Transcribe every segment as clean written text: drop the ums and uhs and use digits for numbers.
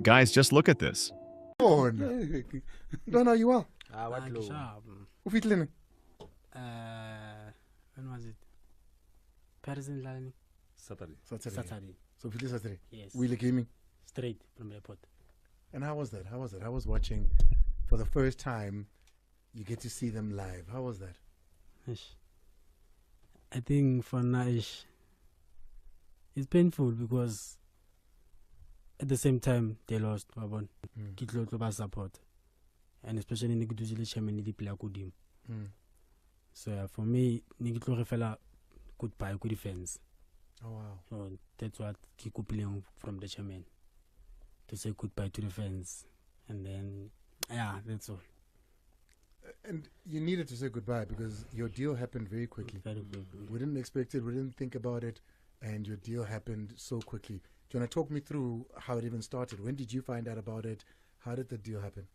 Guys, just look at this. Don't know you well. What low? Ufitling. When was it? Paris and Lani? Saturday. Saturday. So Ufitling Saturday. Yes. Wheeler gaming. Straight from the airport. And how was that? I was watching for the first time. You get to see them live. How was that? I think for Naish, it's painful because at the same time they lost. Kitlo support, and especially in the chairman the player could. So for me, Nikitlo refella goodbye, good defense. Oh wow! So that's what Kiku playing from the chairman to say goodbye to the fans, and then that's all. And you needed to say goodbye because your deal happened very quickly. Very quickly. We didn't expect it. We didn't think about it, and your deal happened so quickly. Do you want to talk me through how it even started? When did you find out about it? How did the deal happen?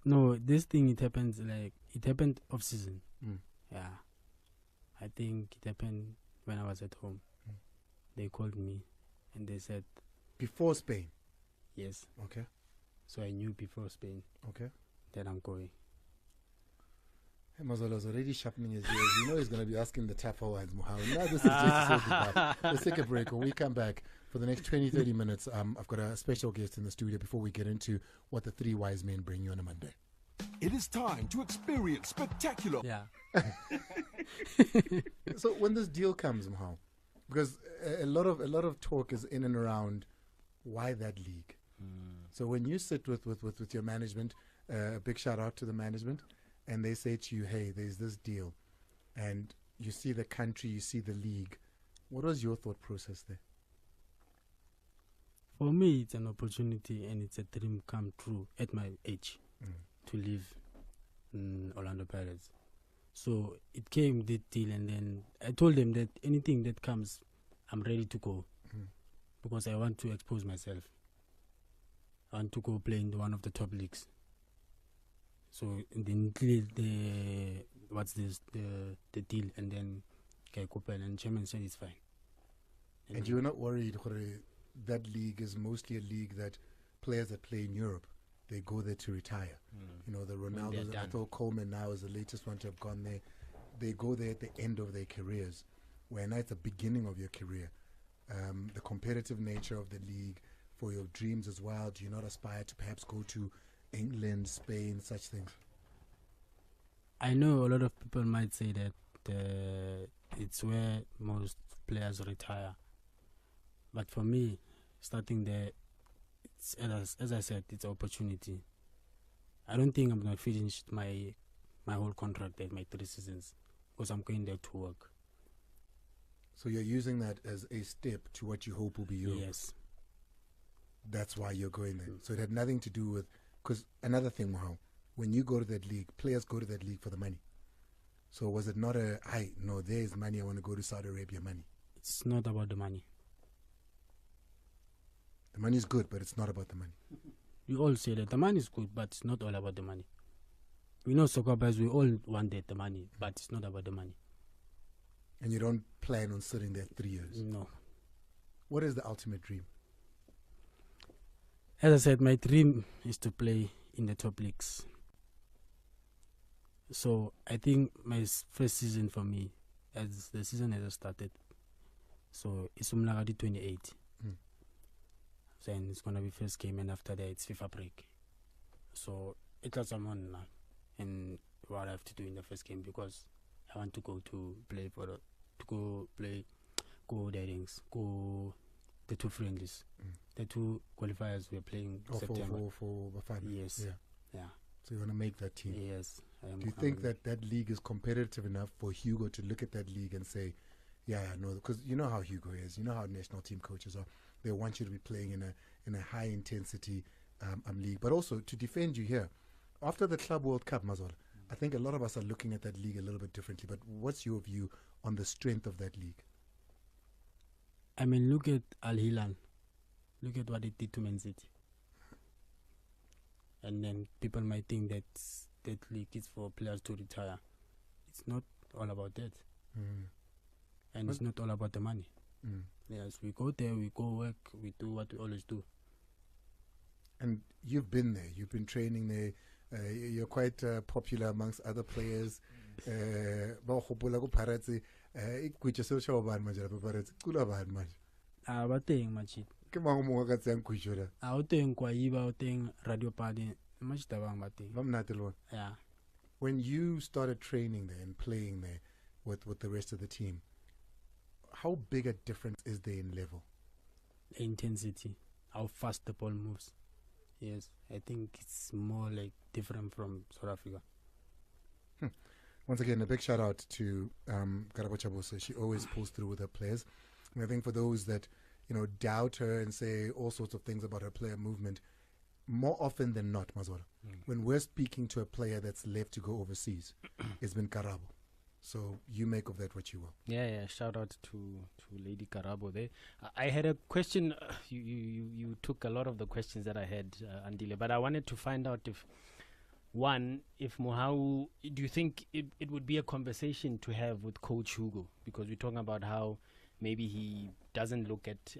No, this thing it happened off season. Yeah, I think it happened when I was at home. They called me and they said before Spain. Yes. Okay. So I knew before Spain. Okay. That I'm going. Hey, Mazolo's already sharpening his ears. You know he's going to be asking the tougher ones, Mohua. Now this is just to say goodbye. Let's take a break. When we come back for the next 20-30 minutes, I've got a special guest in the studio before we get into what the three wise men bring you on a Monday. It is time to experience spectacular. Yeah. So when this deal comes, Mohua, because a lot of talk is in and around why that league. So when you sit with your management, a big shout out to the management, and they say to you, hey, there's this deal, and you see the country, you see the league, what was your thought process there? For me, it's an opportunity and it's a dream come true at my age to live in Orlando Pirates. So it came, the deal, and then I told them that anything that comes, I'm ready to go because I want to expose myself. I want to go play in one of the top leagues. So then the deal, and then and chairman said it's fine. And you're not worried that league is mostly a league that players that play in Europe, they go there to retire. You know, the Ronaldos, I thought Coleman now is the latest one to have gone there. They go there at the end of their careers, where now it's the beginning of your career. The competitive nature of the league, for your dreams as well, do you not aspire to perhaps go to England, Spain, such things? I know a lot of people might say that it's where most players retire. But for me, starting there, it's, as I said, it's an opportunity. I don't think I'm going to finish my whole contract there, my 3 seasons, because I'm going there to work. So you're using that as a step to what you hope will be Europe? Yes. That's why you're going there. So it had nothing to do with, because another thing, Mohua, when you go to that league, players go to that league for the money. So was it not no, there's money, I want to go to Saudi Arabia, money? It's not about the money. The money is good, but it's not about the money. We all say that the money is good, but it's not all about the money. We know soccer players, we all wanted the money, but it's not about the money. And you don't plan on sitting there 3 years? No. What is the ultimate dream? As I said, my dream is to play in the top leagues. So I think my first season for me, as the season has started, so it's Umlagadi 28. Then it's going to be first game, and after that it's FIFA break. So it was on now, and what I have to do in the first game, because I want to go to play go the 2 friendlies. The 2 qualifiers we're playing September. For Bafana? Yes. Yeah. So you want to make that team? Yes. Do you think that league is competitive enough for Hugo to look at that league and say, no, because you know how Hugo is, you know how national team coaches are. They want you to be playing in a high intensity league, but also to defend you here. After the Club World Cup, Mazol, I think a lot of us are looking at that league a little bit differently, but what's your view on the strength of that league? I mean, look at Al Hilal. Look at what it did to Man City. And then people might think that that league is for players to retire. It's not all about that. And it's not all about the money. Yes, we go there, we go work, we do what we always do. And you've been there, you've been training there. You're quite popular amongst other players. Bateng machit. Teng kwa iba teng radio padi machitabang bateng. Yeah. When you started training there and playing there with the rest of the team, how big a difference is there in level? Intensity, how fast the ball moves. Yes, I think it's more like different from South Africa. Once again, a big shout out to Karabo Chabosa. She always pulls through with her players. And I think for those that doubt her and say all sorts of things about her player movement, more often than not, Mazwala, when we're speaking to a player that's left to go overseas, it's been Karabo. So you make of that what you will. Yeah. Shout out to Lady Karabo there. I had a question. You took a lot of the questions that I had, Andile, but I wanted to find out if Mohau, do you think it would be a conversation to have with Coach Hugo? Because we're talking about how maybe he doesn't look at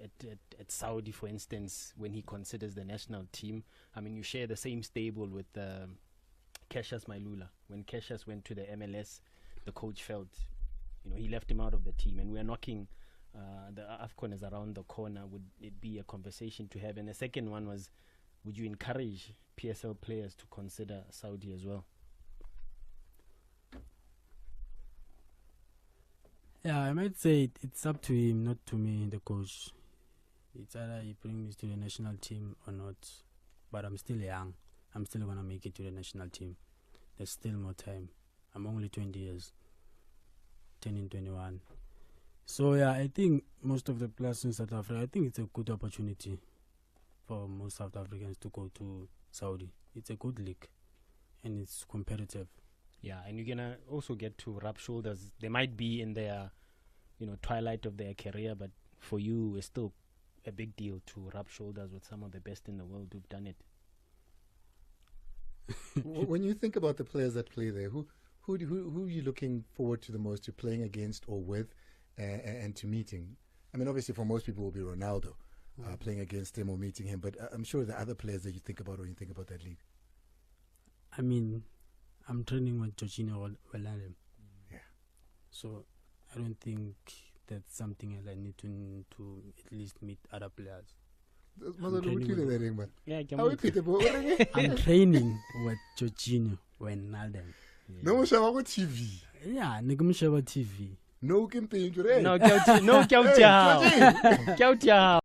Saudi, for instance, when he considers the national team. I mean, you share the same stable with Cassius Mailula. When Cassius went to the MLS, the coach felt, he left him out of the team. And we're knocking the AFCON is around the corner. Would it be a conversation to have? And the second one was, would you encourage PSL players to consider Saudi as well? Yeah, I might say it's up to him, not to me, the coach. It's either he brings me to the national team or not. But I'm still young. I'm still going to make it to the national team. There's still more time. I'm only 20 years, turning 21. So, yeah, I think most of the players in South Africa, I think it's a good opportunity for most South Africans to go to Saudi. It's a good league, and it's competitive. Yeah, and you're going to also get to rub shoulders. They might be in their, twilight of their career, but for you, it's still a big deal to rub shoulders with some of the best in the world who've done it. When you think about the players that play there, who are you looking forward to the most, to playing against or with and to meeting? I mean, obviously for most people it will be Ronaldo, playing against him or meeting him, but I'm sure there are other players that you think about when you think about that league. I mean, I'm training with Jorginho Wijnaldum. Yeah. So I don't think that's something else I need to at least meet other players. I'm training with Jorginho Wijnaldum. No TV. Yeah, TV. No campaign. No,